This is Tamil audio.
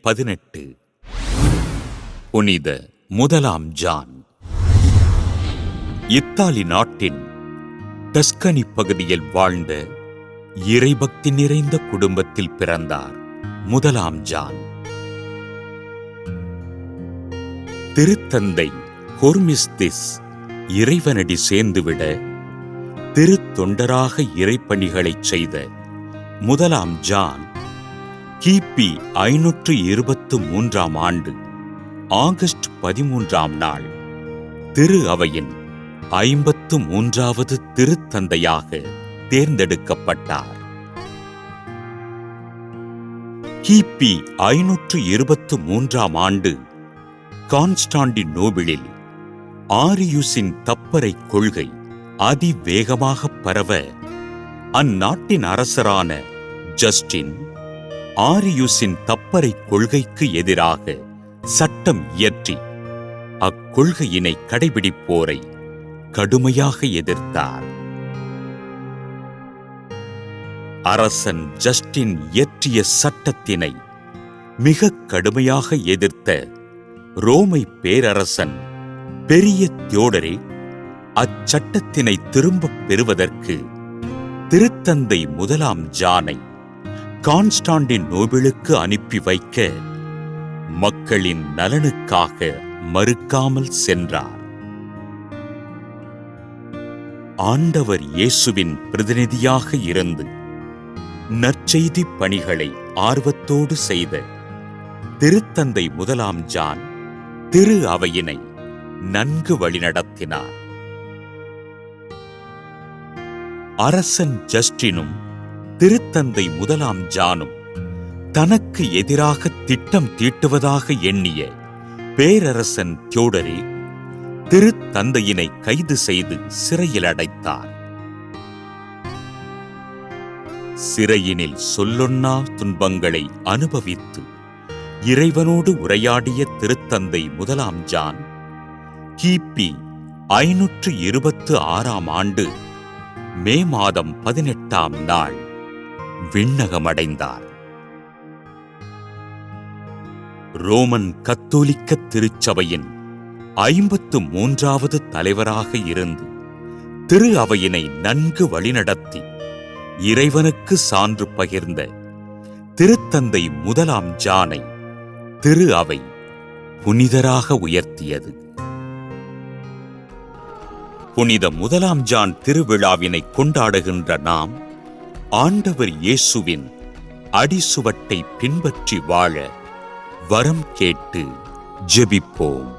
18 புனித முதலாம் ஜான். இத்தாலி நாட்டின் டஸ்கனி பகுதியில் வாழ்ந்த இறைபக்தி நிறைந்த குடும்பத்தில் பிறந்தார் முதலாம் ஜான். திருத்தந்தை ஹோர்மிஸ்திஸ் இறைவனடி சேர்ந்துவிட திருத்தொண்டராக இறைப்பணிகளைச் செய்த முதலாம் ஜான் கிபி 523 ஆண்டு ஆகஸ்ட் 13 திரு அவையின் 53வது திருத்தந்தையாக தேர்ந்தெடுக்கப்பட்டார். கிபி 523 ஆண்டு கான்ஸ்டாண்டினோபிளில் ஆரியுசின் தப்பறை கொள்கை அதிவேகமாக பரவ அந்நாட்டின் அரசரான ஜஸ்டின் ஆரியுசின் தப்பறை கொள்கைக்கு எதிராக சட்டம் இயற்றி அக்கொள்கையினை கடைபிடிப்போரை கடுமையாக எதிர்த்தார். அரசன் ஜஸ்டின் இயற்றிய சட்டத்தினை மிக கடுமையாக எதிர்த்த ரோமை பேரரசன் பெரிய தியோடரே அச்சட்டத்தினை திரும்பப் பெறுவதற்கு திருத்தந்தை முதலாம் ஜானை கான்ஸ்டாண்டினோபிளுக்கு அனுப்பி வைக்க மக்களின் நலனுக்காக மறுக்காமல் சென்றார். ஆண்டவர் இயேசுவின் பிரதிநிதியாக இருந்து நற்செய்தி பணிகளை ஆர்வத்தோடு செய்த திருத்தந்தை முதலாம் ஜான் திரு அவையினை நன்கு வழிநடத்தினார். அரசன் ஜஸ்டினும் திருத்தந்தை முதலாம் ஜானும் தனக்கு எதிராக திட்டம் தீட்டுவதாக எண்ணிய பேரரசன் தியோடரே திருத்தந்தையினை கைது செய்து சிறையில் அடைத்தார். சிறையினில் சொல்லொன்னா துன்பங்களை அனுபவித்து இறைவனோடு உரையாடிய திருத்தந்தை முதலாம் ஜான் கிபி 526 ஆண்டு மே மாதம் 18 விண்ணகமடைந்தார். ரோமன் கத்தோலிக்க திருச்சபையின் 53வது தலைவராக இருந்து திரு அவையினை நன்கு வழிநடத்தி இறைவனுக்கு சான்று பகிர்ந்த திருத்தந்தை முதலாம் ஜானை திரு அவை புனிதராக உயர்த்தியது. புனித முதலாம் ஜான் திருவிழாவினை கொண்டாடுகின்ற நாம் ஆண்டவர் இயேசுவின் அடிசுவட்டை பின்பற்றி வாழ வரம் கேட்டு ஜெபிப்போம்.